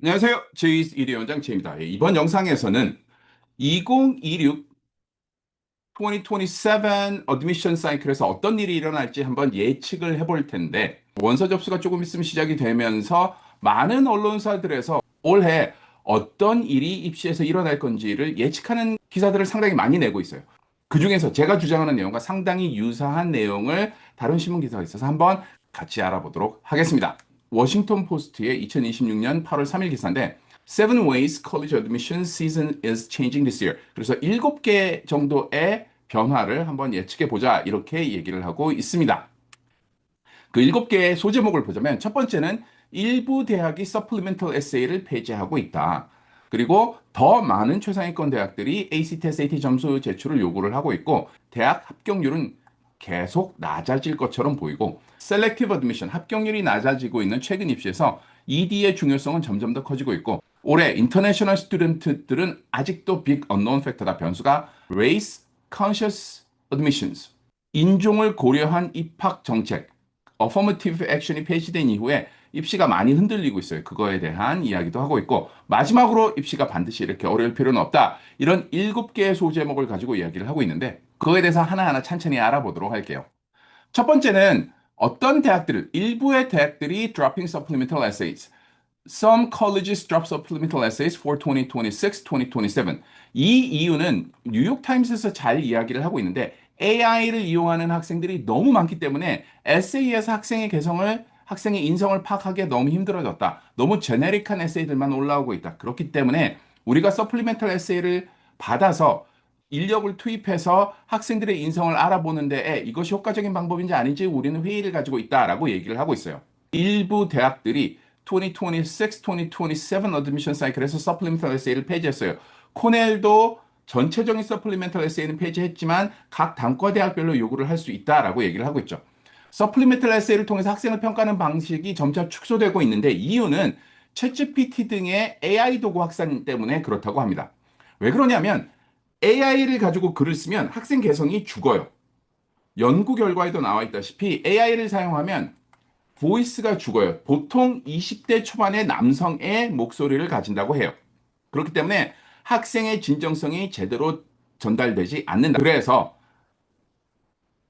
안녕하세요. 제이스 이대원장 제입니다. 이번 영상에서는 2026 2027 어드미션 사이클에서 어떤 일이 일어날지 한번 예측을 해볼 텐데 원서 접수가 조금 있으면 시작이 되면서 많은 언론사들에서 올해 어떤 일이 입시에서 일어날 건지를 예측하는 기사들을 상당히 많이 내고 있어요. 그중에서 제가 주장하는 내용과 상당히 유사한 내용을 다룬 신문 기사가 있어서 한번 같이 알아보도록 하겠습니다. 워싱턴 포스트의 2026년 8월 3일 기사인데 Seven ways college admission season is changing this year. 그래서 7개 정도의 변화를 한번 예측해 보자 이렇게 얘기를 하고 있습니다. 그 7개의 소제목을 보자면 첫 번째는 일부 대학이 서플리멘털 에세이를 폐지하고 있다. 그리고 더 많은 최상위권 대학들이 ACT, SAT 점수 제출을 요구를 하고 있고 대학 합격률은 계속 낮아질 것처럼 보이고 셀렉티브 어드미션 합격률이 낮아지고 있는 최근 입시에서 ED의 중요성은 점점 더 커지고 있고 올해 인터내셔널 스튜던트들은 아직도 빅 언노운 팩터다. 변수가 Race Conscious Admissions 인종을 고려한 입학 정책 어퍼머티브 액션이 폐지된 이후에 입시가 많이 흔들리고 있어요. 그거에 대한 이야기도 하고 있고 마지막으로 입시가 반드시 이렇게 어려울 필요는 없다. 이런 7개의 소제목을 가지고 이야기를 하고 있는데 그거에 대해서 하나하나 천천히 알아보도록 할게요. 첫 번째는 어떤 대학들, 일부의 대학들이 dropping supplemental essays. Some colleges drop supplemental essays for 2026, 2027. 이 이유는 뉴욕타임스에서 잘 이야기를 하고 있는데 AI를 이용하는 학생들이 너무 많기 때문에 에세이에서 학생의 인성을 파악하기가 너무 힘들어졌다. 너무 제네릭한 에세이들만 올라오고 있다. 그렇기 때문에 우리가 서플리멘탈 에세이를 받아서 인력을 투입해서 학생들의 인성을 알아보는데 이것이 효과적인 방법인지 아닌지 우리는 회의를 가지고 있다라고 얘기를 하고 있어요. 일부 대학들이 2026, 2027 어드미션 사이클에서 서플리멘탈 에세이를 폐지했어요. 코넬도 전체적인 서플리멘탈 에세이는 폐지했지만 각 단과대학별로 요구를 할 수 있다라고 얘기를 하고 있죠. 서플리멘탈 에세이를 통해서 학생을 평가하는 방식이 점차 축소되고 있는데 이유는 챗GPT 등의 AI 도구 확산 때문에 그렇다고 합니다. 왜 그러냐면 AI를 가지고 글을 쓰면 학생 개성이 죽어요. 연구 결과에도 나와 있다시피 AI를 사용하면 보이스가 죽어요. 보통 20대 초반의 남성의 목소리를 가진다고 해요. 그렇기 때문에 학생의 진정성이 제대로 전달되지 않는다. 그래서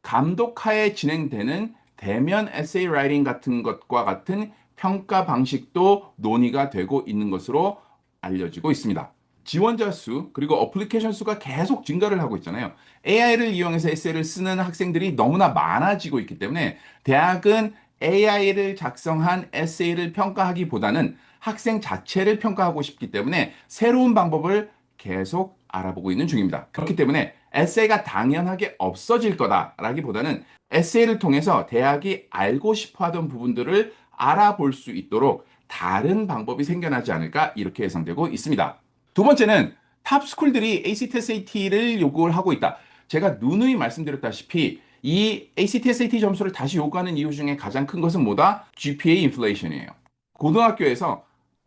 감독하에 진행되는 대면 에세이 라이팅 같은 것과 같은 평가 방식도 논의가 되고 있는 것으로 알려지고 있습니다. 지원자 수, 그리고 어플리케이션 수가 계속 증가를 하고 있잖아요. AI를 이용해서 에세이를 쓰는 학생들이 너무나 많아지고 있기 때문에 대학은 AI를 작성한 에세이를 평가하기보다는 학생 자체를 평가하고 싶기 때문에 새로운 방법을 계속 알아보고 있는 중입니다. 그렇기 때문에 에세이가 당연하게 없어질 거다라기보다는 에세이를 통해서 대학이 알고 싶어 하던 부분들을 알아볼 수 있도록 다른 방법이 생겨나지 않을까 이렇게 예상되고 있습니다. 두 번째는 탑스쿨들이 ACT, SAT를 요구를 하고 있다. 제가 누누이 말씀드렸다시피 이 ACT, SAT 점수를 다시 요구하는 이유 중에 가장 큰 것은 뭐다? GPA 인플레이션이에요. 고등학교에서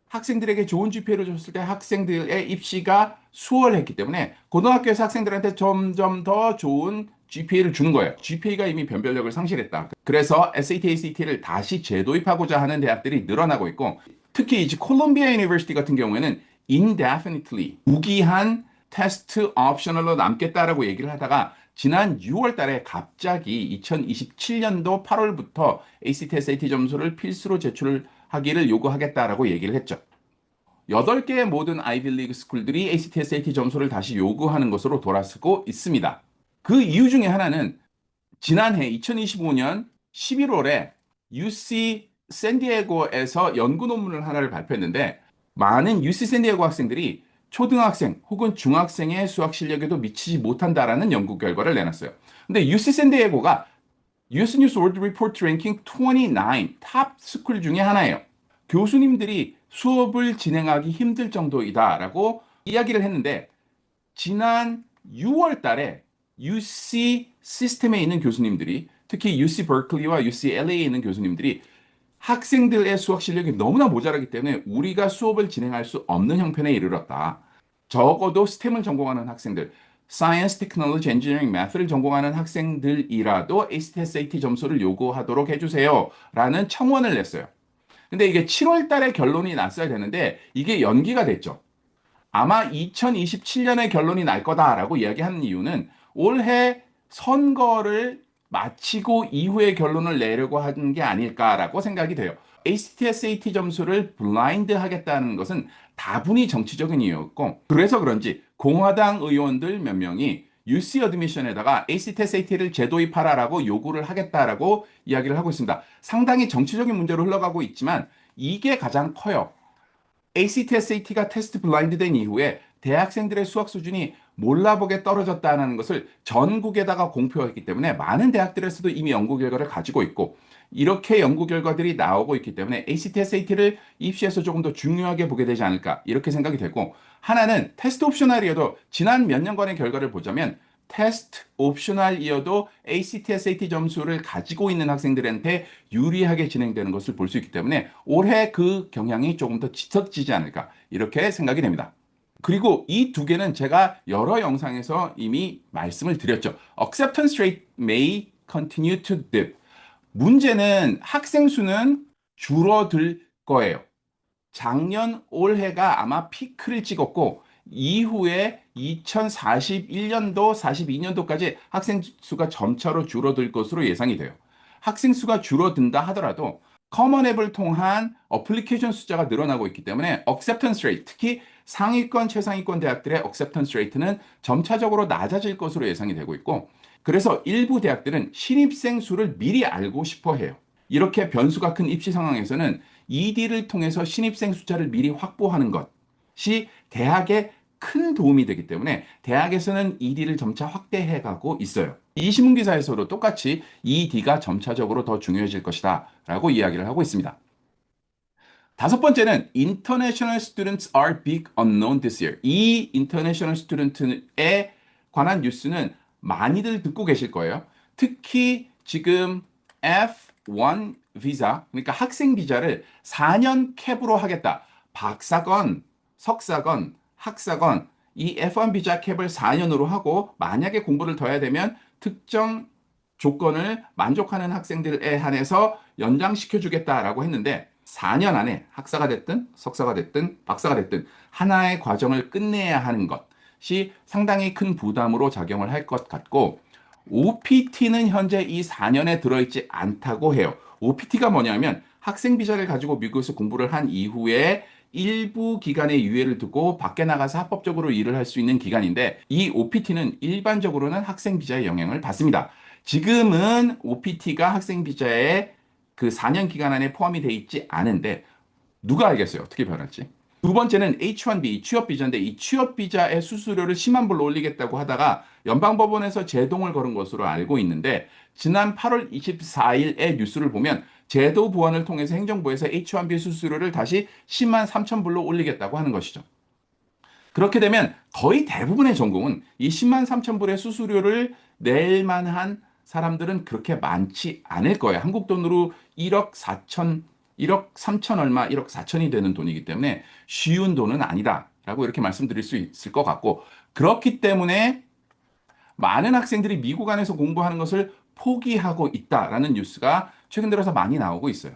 학생들에게 좋은 GPA를 줬을 때 학생들의 입시가 수월했기 때문에 고등학교에서 학생들한테 점점 더 좋은 GPA를 주는 거예요. GPA가 이미 변별력을 상실했다. 그래서 SAT, ACT를 다시 재도입하고자 하는 대학들이 늘어나고 있고 특히 이제 콜롬비아 유니버시티 같은 경우에는 indefinitely 무기한 테스트 옵셔널로 남겠다라고 얘기를 하다가 지난 6월 달에 갑자기 2027년도 8월부터 ACT, SAT 점수를 필수로 제출하기를 요구하겠다라고 얘기를 했죠. 8개의 모든 아이비리그 스쿨들이 ACT, SAT 점수를 다시 요구하는 것으로 돌아서고 있습니다. 그 이유 중에 하나는 지난해 2025년 11월에 UC 샌디에고에서 연구 논문을 하나를 발표했는데 많은 UC 샌디에고 학생들이 초등학생 혹은 중학생의 수학 실력에도 미치지 못한다라는 연구 결과를 내놨어요. 근데 UC 샌디에고가 US News World Report 랭킹 29, 탑 스쿨 중에 하나예요. 교수님들이 수업을 진행하기 힘들 정도이다라고 이야기를 했는데 지난 6월 달에 UC 시스템에 있는 교수님들이 특히 UC 버클리와 UC LA에 있는 교수님들이 학생들의 수학 실력이 너무나 모자라기 때문에 우리가 수업을 진행할 수 없는 형편에 이르렀다. 적어도 스템을 전공하는 학생들, Science, Technology, Engineering, Math를 전공하는 학생들이라도 ACT, SAT 점수를 요구하도록 해주세요. 라는 청원을 냈어요. 근데 이게 7월 달에 결론이 났어야 되는데 이게 연기가 됐죠. 아마 2027년에 결론이 날 거다라고 이야기하는 이유는 올해 선거를 마치고 이후에 결론을 내려고 하는 게 아닐까라고 생각이 돼요. ACT, SAT 점수를 블라인드 하겠다는 것은 다분히 정치적인 이유였고, 그래서 그런지 공화당 의원들 몇 명이 UC 어드미션에다가 ACT, SAT를 재도입하라라고 요구를 하겠다라고 이야기를 하고 있습니다. 상당히 정치적인 문제로 흘러가고 있지만 이게 가장 커요. ACT, SAT가 테스트 블라인드 된 이후에 대학생들의 수학 수준이 몰라보게 떨어졌다는 것을 전국에다가 공표했기 때문에 많은 대학들에서도 이미 연구 결과를 가지고 있고 이렇게 연구 결과들이 나오고 있기 때문에 ACT, SAT를 입시에서 조금 더 중요하게 보게 되지 않을까 이렇게 생각이 되고 하나는 테스트 옵셔널이어도 지난 몇 년간의 결과를 보자면 테스트 옵셔널이어도 ACT, SAT 점수를 가지고 있는 학생들한테 유리하게 진행되는 것을 볼 수 있기 때문에 올해 그 경향이 조금 더 짙어지지 않을까 이렇게 생각이 됩니다. 그리고 이 두 개는 제가 여러 영상에서 이미 말씀을 드렸죠. Acceptance rate may continue to dip. 문제는 학생 수는 줄어들 거예요. 작년 올해가 아마 피크를 찍었고 이후에 2041년도, 42년도까지 학생 수가 점차로 줄어들 것으로 예상이 돼요. 학생 수가 줄어든다 하더라도 커먼 앱을 통한 어플리케이션 숫자가 늘어나고 있기 때문에 acceptance rate, 특히 상위권, 최상위권 대학들의 acceptance rate는 점차적으로 낮아질 것으로 예상이 되고 있고 그래서 일부 대학들은 신입생 수를 미리 알고 싶어 해요. 이렇게 변수가 큰 입시 상황에서는 ED를 통해서 신입생 숫자를 미리 확보하는 것이 대학에 큰 도움이 되기 때문에 대학에서는 ED를 점차 확대해 가고 있어요. 이 신문 기사에서도 똑같이 ED가 점차적으로 더 중요해질 것이다 라고 이야기를 하고 있습니다. 다섯 번째는 International students are big unknown this year. 이 International student에 관한 뉴스는 많이들 듣고 계실 거예요. 특히 지금 F1 비자, 그러니까 학생 비자를 4년 캡으로 하겠다. 박사건, 석사건, 학사건, 이 F1 비자 캡을 4년으로 하고 만약에 공부를 더 해야 되면 특정 조건을 만족하는 학생들에 한해서 연장시켜 주겠다라고 했는데 4년 안에 학사가 됐든 석사가 됐든 박사가 됐든 하나의 과정을 끝내야 하는 것이 상당히 큰 부담으로 작용을 할 것 같고 OPT는 현재 이 4년에 들어있지 않다고 해요. OPT가 뭐냐면 학생 비자를 가지고 미국에서 공부를 한 이후에 일부 기간의 유예를 두고 밖에 나가서 합법적으로 일을 할 수 있는 기간인데 이 OPT는 일반적으로는 학생 비자의 영향을 받습니다. 지금은 OPT가 학생 비자에 그 4년 기간 안에 포함이 돼 있지 않은데 누가 알겠어요? 어떻게 변할지. 두 번째는 H1B 취업 비자인데 이 취업 비자의 수수료를 10만 불로 올리겠다고 하다가 연방법원에서 제동을 걸은 것으로 알고 있는데 지난 8월 24일의 뉴스를 보면 제도 보완을 통해서 행정부에서 H1B 수수료를 다시 10만 3천 불로 올리겠다고 하는 것이죠. 그렇게 되면 거의 대부분의 전공은 이 10만 3천 불의 수수료를 낼 만한 사람들은 그렇게 많지 않을 거예요. 한국 돈으로 1억 4천, 1억 3천 얼마, 1억 4천이 되는 돈이기 때문에 쉬운 돈은 아니다라고 이렇게 말씀드릴 수 있을 것 같고 그렇기 때문에 많은 학생들이 미국 안에서 공부하는 것을 포기하고 있다라는 뉴스가 최근 들어서 많이 나오고 있어요.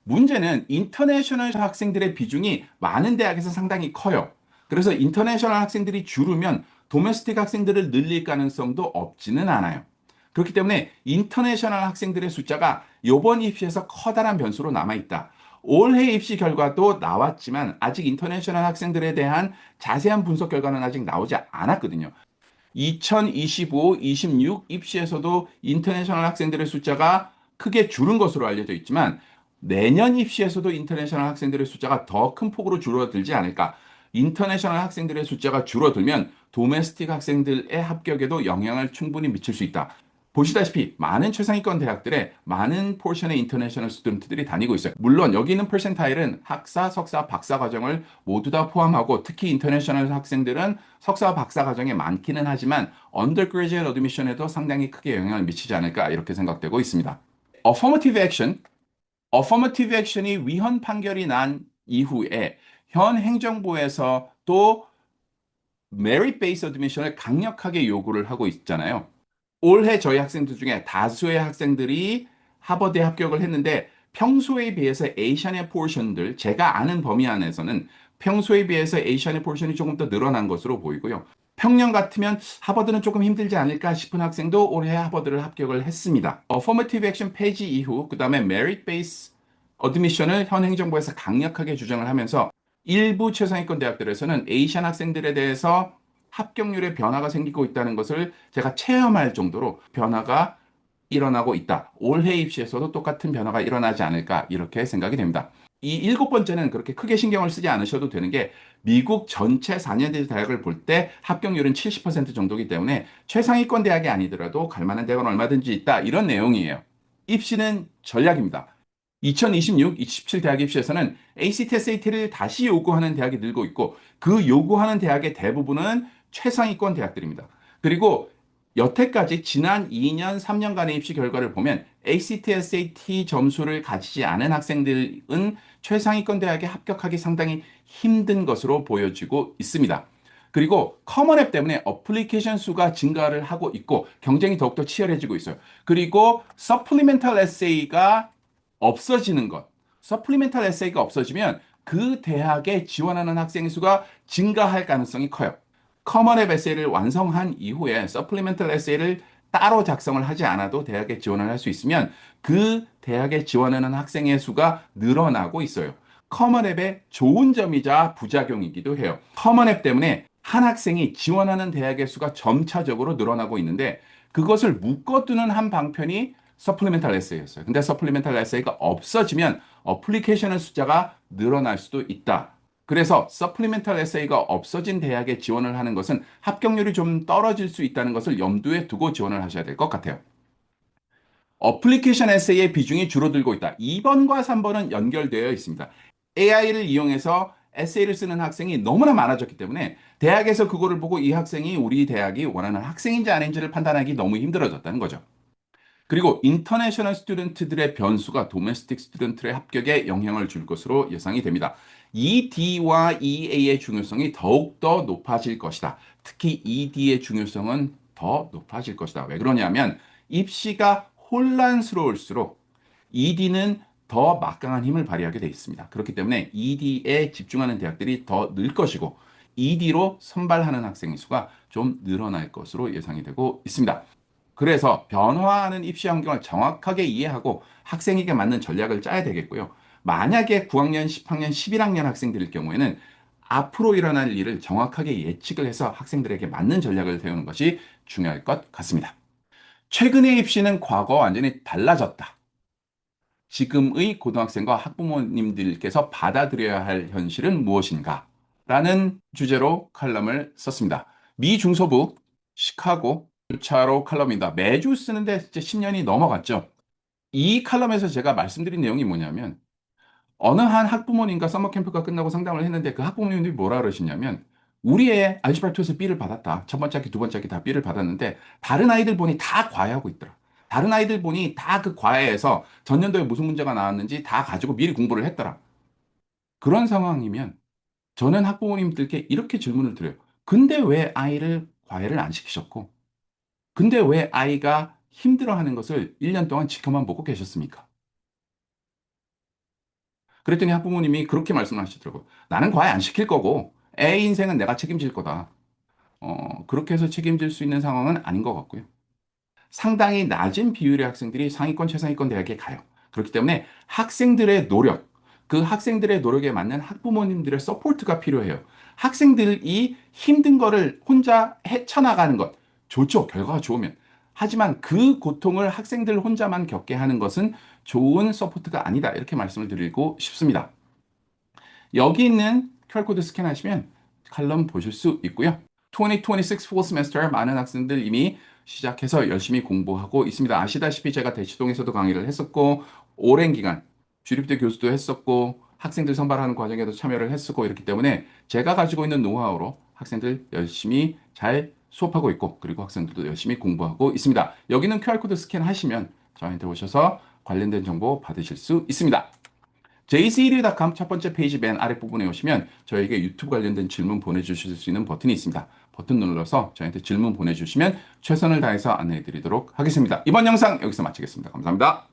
문제는 인터내셔널 학생들의 비중이 많은 대학에서 상당히 커요. 그래서 인터내셔널 학생들이 줄으면 도메스틱 학생들을 늘릴 가능성도 없지는 않아요. 그렇기 때문에 인터내셔널 학생들의 숫자가 이번 입시에서 커다란 변수로 남아있다. 올해 입시 결과도 나왔지만 아직 인터내셔널 학생들에 대한 자세한 분석 결과는 아직 나오지 않았거든요. 2025, 26 입시에서도 인터내셔널 학생들의 숫자가 크게 줄은 것으로 알려져 있지만 내년 입시에서도 인터내셔널 학생들의 숫자가 더 큰 폭으로 줄어들지 않을까. 인터내셔널 학생들의 숫자가 줄어들면 도메스틱 학생들의 합격에도 영향을 충분히 미칠 수 있다. 보시다시피 많은 최상위권 대학들에 많은 포션의 인터내셔널 스튜던트들이 다니고 있어요. 물론 여기 있는 퍼센타일은 학사, 석사, 박사 과정을 모두 다 포함하고 특히 인터내셔널 학생들은 석사, 박사 과정에 많기는 하지만 undergraduate admission에도 상당히 크게 영향을 미치지 않을까 이렇게 생각되고 있습니다. Affirmative action, affirmative action이 위헌 판결이 난 이후에 현 행정부에서 또 merit-based admission을 강력하게 요구를 하고 있잖아요. 올해 저희 학생들 중에 다수의 학생들이 하버드에 합격을 했는데 평소에 비해서 A션의 포션들, 제가 아는 범위 안에서는 평소에 비해서 A션의 포션이 조금 더 늘어난 것으로 보이고요. 평년 같으면 하버드는 조금 힘들지 않을까 싶은 학생도 올해 하버드를 합격을 했습니다. Affirmative Action 폐지 이후 그다음에 Merit Based Admission을 현 행정부에서 강력하게 주장을 하면서 일부 최상위권 대학들에서는 에이시안 학생들에 대해서 합격률의 변화가 생기고 있다는 것을 제가 체험할 정도로 변화가 일어나고 있다. 올해 입시에서도 똑같은 변화가 일어나지 않을까 이렇게 생각이 됩니다. 이 일곱 번째는 그렇게 크게 신경을 쓰지 않으셔도 되는 게 미국 전체 4년제 대학을 볼 때 합격률은 70% 정도이기 때문에 최상위권 대학이 아니더라도 갈 만한 대학은 얼마든지 있다. 이런 내용이에요. 입시는 전략입니다. 2026, 27 대학 입시에서는 ACT, SAT를 다시 요구하는 대학이 늘고 있고 그 요구하는 대학의 대부분은 최상위권 대학들입니다. 그리고 여태까지 지난 2년, 3년간의 입시 결과를 보면 ACT, SAT 점수를 가지지 않은 학생들은 최상위권 대학에 합격하기 상당히 힘든 것으로 보여지고 있습니다. 그리고 커먼 앱 때문에 어플리케이션 수가 증가를 하고 있고 경쟁이 더욱더 치열해지고 있어요. 그리고 서플리멘탈 에세이가 없어지는 것. 서플리멘탈 에세이가 없어지면 그 대학에 지원하는 학생 수가 증가할 가능성이 커요. 커먼 앱 에세이를 완성한 이후에 서플리멘탈 에세이를 따로 작성을 하지 않아도 대학에 지원을 할 수 있으면 그 대학에 지원하는 학생의 수가 늘어나고 있어요. 커먼 앱의 좋은 점이자 부작용이기도 해요. 커먼 앱 때문에 한 학생이 지원하는 대학의 수가 점차적으로 늘어나고 있는데 그것을 묶어두는 한 방편이 서플리멘탈 에세이였어요. 근데 서플리멘탈 에세이가 없어지면 어플리케이션의 숫자가 늘어날 수도 있다. 그래서 서플리멘탈 에세이가 없어진 대학에 지원을 하는 것은 합격률이 좀 떨어질 수 있다는 것을 염두에 두고 지원을 하셔야 될 것 같아요. 어플리케이션 에세이의 비중이 줄어들고 있다. 2번과 3번은 연결되어 있습니다. AI를 이용해서 에세이를 쓰는 학생이 너무나 많아졌기 때문에 대학에서 그거를 보고 이 학생이 우리 대학이 원하는 학생인지 아닌지를 판단하기 너무 힘들어졌다는 거죠. 그리고 인터내셔널 스튜던트들의 변수가 도메스틱 스튜던트의 합격에 영향을 줄 것으로 예상이 됩니다. ED와 EA의 중요성이 더욱더 높아질 것이다. 특히 ED의 중요성은 더 높아질 것이다. 왜 그러냐면 입시가 혼란스러울수록 ED는 더 막강한 힘을 발휘하게 되어 있습니다. 그렇기 때문에 ED에 집중하는 대학들이 더 늘 것이고 ED로 선발하는 학생 수가 좀 늘어날 것으로 예상이 되고 있습니다. 그래서 변화하는 입시 환경을 정확하게 이해하고 학생에게 맞는 전략을 짜야 되겠고요. 만약에 9학년, 10학년, 11학년 학생들일 경우에는 앞으로 일어날 일을 정확하게 예측을 해서 학생들에게 맞는 전략을 세우는 것이 중요할 것 같습니다. 최근의 입시는 과거와 완전히 달라졌다. 지금의 고등학생과 학부모님들께서 받아들여야 할 현실은 무엇인가? 라는 주제로 칼럼을 썼습니다. 미 중서부 시카고 차로 칼럼입니다. 매주 쓰는데 이제 10년이 넘어갔죠. 이 칼럼에서 제가 말씀드린 내용이 뭐냐면 어느 한 학부모님과 서머 캠프가 끝나고 상담을 했는데 그 학부모님들이 뭐라 그러시냐면 우리 애 알gebra 2에서 B를 받았다. 첫 번째 학기, 두 번째 학기 다 B를 받았는데 다른 아이들 보니 다 과외하고 있더라. 다른 아이들 보니 다 그 과외에서 전년도에 무슨 문제가 나왔는지 다 가지고 미리 공부를 했더라. 그런 상황이면 저는 학부모님들께 이렇게 질문을 드려요. 근데 왜 아이를 과외를 안 시키셨고 근데 왜 아이가 힘들어하는 것을 1년 동안 지켜만 보고 계셨습니까? 그랬더니 학부모님이 그렇게 말씀을 하시더라고요. 나는 과외 안 시킬 거고 애 인생은 내가 책임질 거다. 그렇게 해서 책임질 수 있는 상황은 아닌 것 같고요. 상당히 낮은 비율의 학생들이 상위권, 최상위권 대학에 가요. 그렇기 때문에 학생들의 노력, 그 학생들의 노력에 맞는 학부모님들의 서포트가 필요해요. 학생들이 힘든 거를 혼자 헤쳐나가는 것, 좋죠. 결과가 좋으면. 하지만 그 고통을 학생들 혼자만 겪게 하는 것은 좋은 서포트가 아니다. 이렇게 말씀을 드리고 싶습니다. 여기 있는 QR코드 스캔하시면 칼럼 보실 수 있고요. 2026 fall semester 많은 학생들 이미 시작해서 열심히 공부하고 있습니다. 아시다시피 제가 대치동에서도 강의를 했었고 오랜 기간 주립대 교수도 했었고 학생들 선발하는 과정에도 참여를 했었고 이렇기 때문에 제가 가지고 있는 노하우로 학생들 열심히 잘 수업하고 있고 그리고 학생들도 열심히 공부하고 있습니다. 여기는 QR코드 스캔하시면 저한테 오셔서 관련된 정보 받으실 수 있습니다. jc1위.com 첫 번째 페이지 맨 아랫부분에 오시면 저에게 유튜브 관련된 질문 보내주실 수 있는 버튼이 있습니다. 버튼 눌러서 저한테 질문 보내주시면 최선을 다해서 안내해 드리도록 하겠습니다. 이번 영상 여기서 마치겠습니다. 감사합니다.